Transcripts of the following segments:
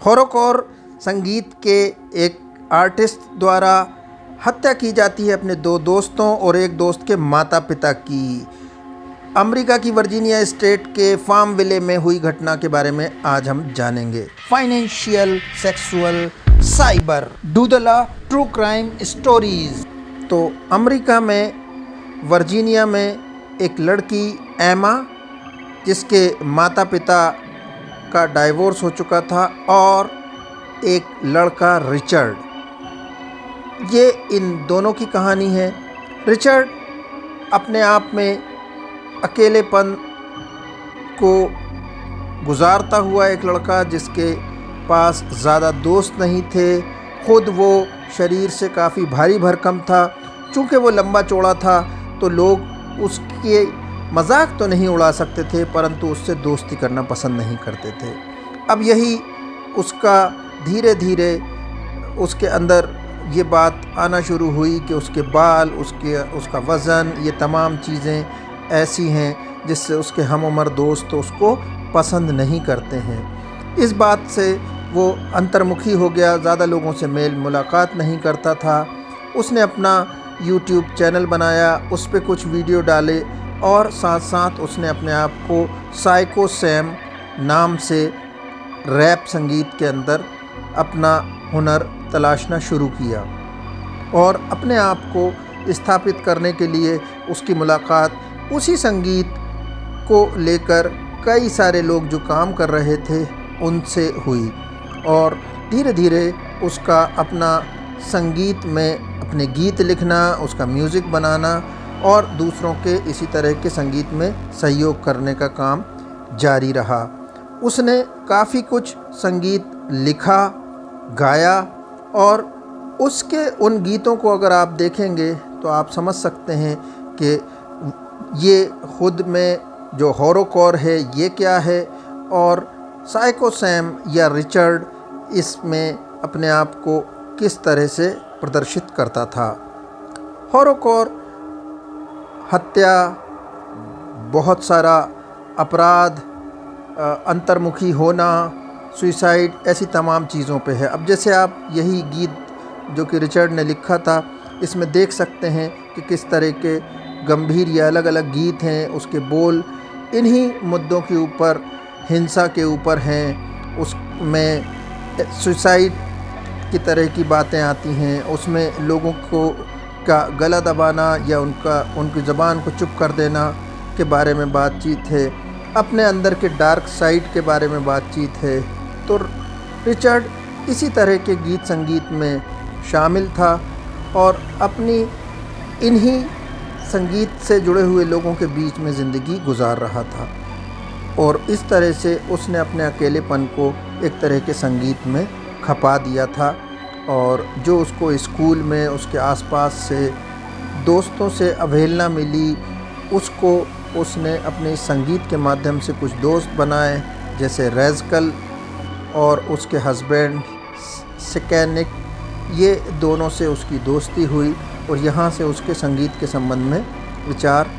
हॉररकोर संगीत के एक आर्टिस्ट द्वारा हत्या की जाती है अपने दो दोस्तों और एक दोस्त के माता पिता की। अमेरिका की वर्जीनिया स्टेट के फार्मविले में हुई घटना के बारे में आज हम जानेंगे। फाइनेंशियल, सेक्सुअल, साइबर, डूडला, ट्रू क्राइम स्टोरीज। तो अमेरिका में वर्जीनिया में एक लड़की एमा, जिसके माता पिता का डाइवोर्स हो चुका था, और एक लड़का रिचर्ड। ये इन दोनों की कहानी है। रिचर्ड अपने आप में अकेलेपन को गुजारता हुआ एक लड़का, जिसके पास ज़्यादा दोस्त नहीं थे। खुद वो शरीर से काफ़ी भारी भरकम था। चूँकि वो लंबा चौड़ा था तो लोग उसके मजाक तो नहीं उड़ा सकते थे, परंतु उससे दोस्ती करना पसंद नहीं करते थे। अब यही उसका धीरे धीरे उसके अंदर ये बात आना शुरू हुई कि उसके बाल, उसका वज़न, ये तमाम चीज़ें ऐसी हैं जिससे उसके हम उम्र दोस्त उसको पसंद नहीं करते हैं। इस बात से वो अंतर्मुखी हो गया, ज़्यादा लोगों से मेल मुलाकात नहीं करता था। उसने अपना यूट्यूब चैनल बनाया, उस पर कुछ वीडियो डाले और साथ साथ उसने अपने आप को साइको सैम नाम से रैप संगीत के अंदर अपना हुनर तलाशना शुरू किया। और अपने आप को स्थापित करने के लिए उसकी मुलाकात उसी संगीत को लेकर कई सारे लोग जो काम कर रहे थे उनसे हुई, और धीरे धीरे उसका अपना संगीत में अपने गीत लिखना, उसका म्यूज़िक बनाना और दूसरों के इसी तरह के संगीत में सहयोग करने का काम जारी रहा। उसने काफ़ी कुछ संगीत लिखा, गाया, और उसके उन गीतों को अगर आप देखेंगे तो आप समझ सकते हैं कि ये खुद में जो हॉररकोर है ये क्या है, और साइको सैम या रिचर्ड इसमें अपने आप को किस तरह से प्रदर्शित करता था। हॉररकोर हत्या, बहुत सारा अपराध, अंतर्मुखी होना, सुसाइड, ऐसी तमाम चीज़ों पे है। अब जैसे आप यही गीत जो कि रिचर्ड ने लिखा था, इसमें देख सकते हैं कि किस तरह के गंभीर या अलग अलग गीत हैं। उसके बोल इन्हीं मुद्दों के ऊपर, हिंसा के ऊपर हैं। उसमें सुसाइड की तरह की बातें आती हैं। उसमें लोगों को का गला दबाना या उनकी ज़बान को चुप कर देना के बारे में बातचीत है। अपने अंदर के डार्क साइड के बारे में बातचीत है। तो रिचर्ड इसी तरह के गीत संगीत में शामिल था और अपनी इन्हीं संगीत से जुड़े हुए लोगों के बीच में ज़िंदगी गुजार रहा था, और इस तरह से उसने अपने अकेलेपन को एक तरह के संगीत में खपा दिया था। और जो उसको स्कूल में उसके आसपास से दोस्तों से अवहेलना मिली, उसको उसने अपने संगीत के माध्यम से कुछ दोस्त बनाए, जैसे रेज़कल और उसके हस्बैंड सिकैनिक। ये दोनों से उसकी दोस्ती हुई और यहाँ से उसके संगीत के संबंध में विचार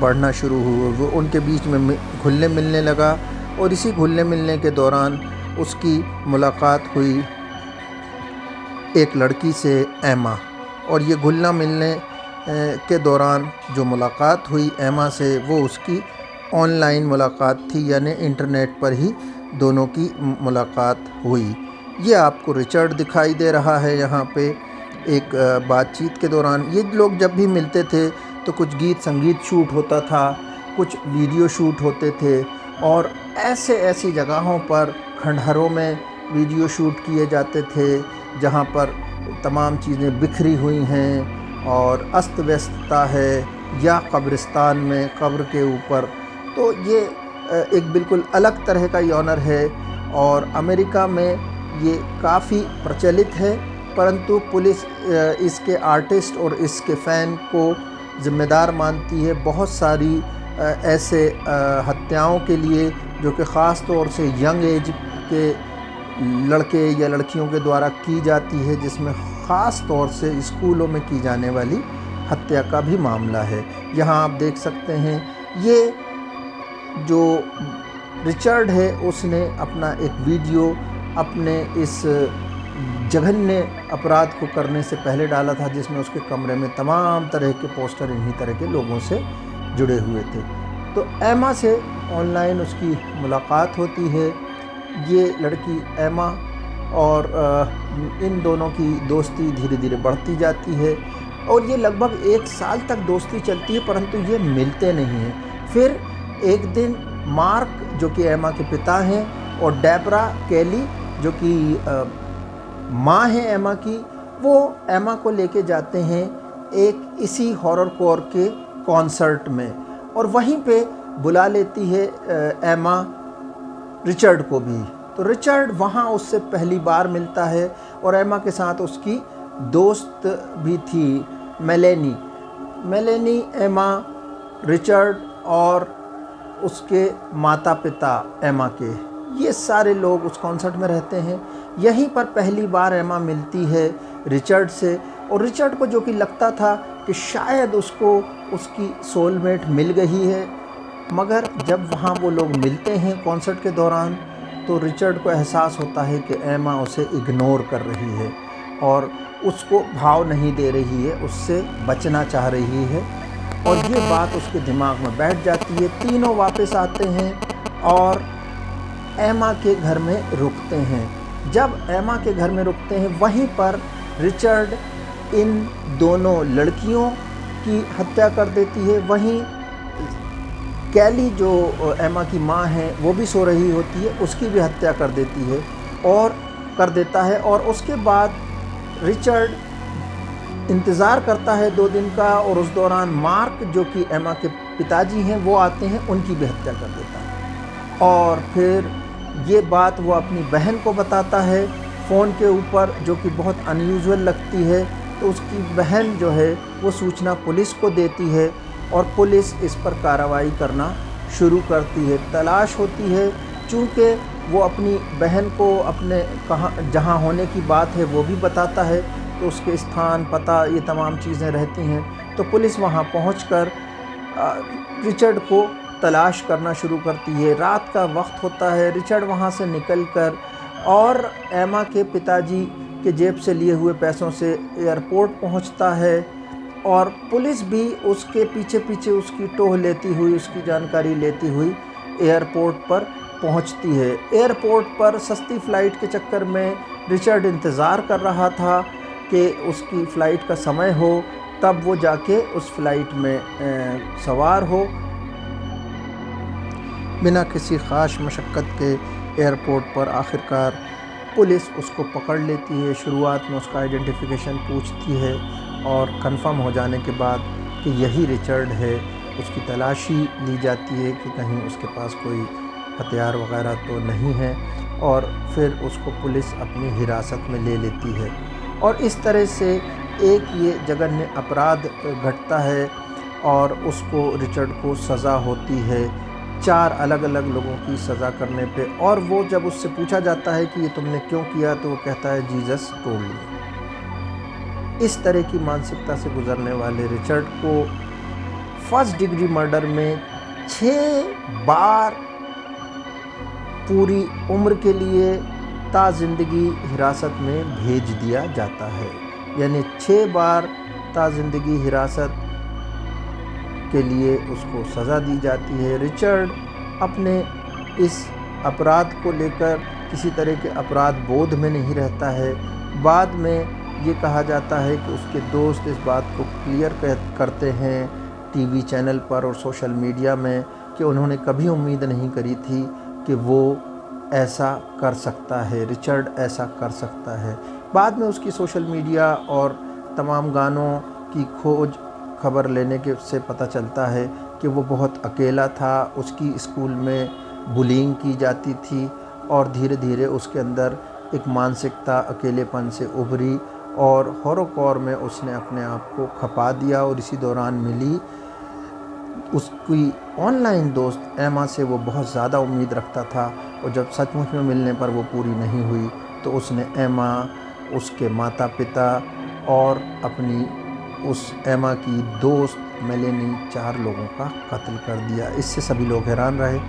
बढ़ना शुरू हुए। वो उनके बीच में घुलने मिलने लगा, और इसी घुलने मिलने के दौरान उसकी मुलाकात हुई एक लड़की से, एमा। और ये घुलना मिलने के दौरान जो मुलाकात हुई एमा से, वो उसकी ऑनलाइन मुलाकात थी, यानी इंटरनेट पर ही दोनों की मुलाकात हुई। ये आपको रिचर्ड दिखाई दे रहा है यहाँ पे एक बातचीत के दौरान। ये लोग जब भी मिलते थे तो कुछ गीत संगीत शूट होता था, कुछ वीडियो शूट होते थे, और ऐसी जगहों पर, खंडहरों में वीडियो शूट किए जाते थे जहाँ पर तमाम चीज़ें बिखरी हुई हैं और अस्त व्यस्तता है, या कब्रिस्तान में कब्र के ऊपर। तो ये एक बिल्कुल अलग तरह का जॉनर है, और अमेरिका में ये काफ़ी प्रचलित है, परंतु पुलिस इसके आर्टिस्ट और इसके फ़ैन को ज़िम्मेदार मानती है बहुत सारी ऐसे हत्याओं के लिए, जो कि ख़ास तौर से यंग एज के लड़के या लड़कियों के द्वारा की जाती है, जिसमें ख़ास तौर से स्कूलों में की जाने वाली हत्या का भी मामला है। यहाँ आप देख सकते हैं, ये जो रिचर्ड है उसने अपना एक वीडियो अपने इस जघन्य अपराध को करने से पहले डाला था, जिसमें उसके कमरे में तमाम तरह के पोस्टर इन्हीं तरह के लोगों से जुड़े हुए थे। तो एमा से ऑनलाइन उसकी मुलाकात होती है। ये लड़की एमा और इन दोनों की दोस्ती धीरे धीरे बढ़ती जाती है और ये लगभग 1 साल तक दोस्ती चलती है, परंतु ये मिलते नहीं हैं। फिर एक दिन मार्क, जो कि एमा के पिता हैं, और डेबरा केली, जो कि माँ है एमा की, वो एमा को लेके जाते हैं एक इसी हॉरर कोर के कॉन्सर्ट में, और वहीं पे बुला लेती है एमा रिचर्ड को भी। तो रिचर्ड वहाँ उससे पहली बार मिलता है और एमा के साथ उसकी दोस्त भी थी मेलेनी, एमा, रिचर्ड और उसके माता पिता एमा के, ये सारे लोग उस कॉन्सर्ट में रहते हैं। यहीं पर पहली बार एमा मिलती है रिचर्ड से, और रिचर्ड को जो कि लगता था कि शायद उसको उसकी सोलमेट मिल गई है, मगर जब वहाँ वो लोग मिलते हैं कॉन्सर्ट के दौरान, तो रिचर्ड को एहसास होता है कि एमा उसे इग्नोर कर रही है और उसको भाव नहीं दे रही है, उससे बचना चाह रही है, और ये बात उसके दिमाग में बैठ जाती है। तीनों वापस आते हैं और एमा के घर में रुकते हैं। जब एमा के घर में रुकते हैं, वहीं पर रिचर्ड इन दोनों लड़कियों की हत्या कर देती है। वहीं कैली, जो एमा की माँ है, वो भी सो रही होती है, उसकी भी हत्या कर देती है और कर देता है। और उसके बाद रिचर्ड इंतज़ार करता है 2 दिन का, और उस दौरान मार्क, जो कि एमा के पिताजी हैं, वो आते हैं, उनकी भी हत्या कर देता है। और फिर ये बात वो अपनी बहन को बताता है फ़ोन के ऊपर, जो कि बहुत अनयूजुअल लगती है। तो उसकी बहन जो है वो सूचना पुलिस को देती है और पुलिस इस पर कार्रवाई करना शुरू करती है। तलाश होती है, चूँकि वो अपनी बहन को अपने जहाँ होने की बात है वो भी बताता है, तो उसके स्थान, पता, ये तमाम चीज़ें रहती हैं। तो पुलिस वहाँ पहुंचकर रिचर्ड को तलाश करना शुरू करती है। रात का वक्त होता है। रिचर्ड वहाँ से निकलकर और एमा के पिताजी के जेब से लिए हुए पैसों से एयरपोर्ट पहुँचता है, और पुलिस भी उसके पीछे पीछे उसकी टोह लेती हुई, उसकी जानकारी लेती हुई एयरपोर्ट पर पहुंचती है। एयरपोर्ट पर सस्ती फ़्लाइट के चक्कर में रिचर्ड इंतज़ार कर रहा था कि उसकी फ़्लाइट का समय हो, तब वो जाके उस फ़्लाइट में सवार हो। बिना किसी ख़ास मशक्क़त के एयरपोर्ट पर आखिरकार पुलिस उसको पकड़ लेती है। शुरुआत में उसका आइडेंटिफिकेशन पूछती है और कंफर्म हो जाने के बाद कि यही रिचर्ड है, उसकी तलाशी ली जाती है कि कहीं उसके पास कोई हथियार वगैरह तो नहीं है, और फिर उसको पुलिस अपनी हिरासत में ले लेती है। और इस तरह से एक ये जघन्य अपराध घटता है और उसको, रिचर्ड को सज़ा होती है 4 अलग अलग लोगों की सज़ा करने पे। और वो जब उससे पूछा जाता है कि ये तुमने क्यों किया, तो वो कहता है जीसस टोल्ड मी। इस तरह की मानसिकता से गुजरने वाले रिचर्ड को फर्स्ट डिग्री मर्डर में 6 बार पूरी उम्र के लिए ताज़िंदगी हिरासत में भेज दिया जाता है। यानी 6 बार ताज़िंदगी हिरासत के लिए उसको सज़ा दी जाती है। रिचर्ड अपने इस अपराध को लेकर किसी तरह के अपराध बोध में नहीं रहता है। बाद में ये कहा जाता है कि उसके दोस्त इस बात को क्लियर करते हैं टीवी चैनल पर और सोशल मीडिया में कि उन्होंने कभी उम्मीद नहीं करी थी कि वो ऐसा कर सकता है, रिचर्ड ऐसा कर सकता है। बाद में उसकी सोशल मीडिया और तमाम गानों की खोज खबर लेने के से पता चलता है कि वो बहुत अकेला था। उसकी स्कूल में बुलिंग की जाती थी और धीरे धीरे उसके अंदर एक मानसिकता अकेलेपन से उभरी और हॉररकोर में उसने अपने आप को खपा दिया। और इसी दौरान मिली उसकी ऑनलाइन दोस्त एमा से वो बहुत ज़्यादा उम्मीद रखता था, और जब सचमुच में मिलने पर वो पूरी नहीं हुई तो उसने एमा, उसके माता पिता और अपनी उस एमा की दोस्त मेलेनी 4 लोगों का कत्ल कर दिया। इससे सभी लोग हैरान रहे।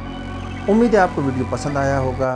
उम्मीद है आपको वीडियो पसंद आया होगा।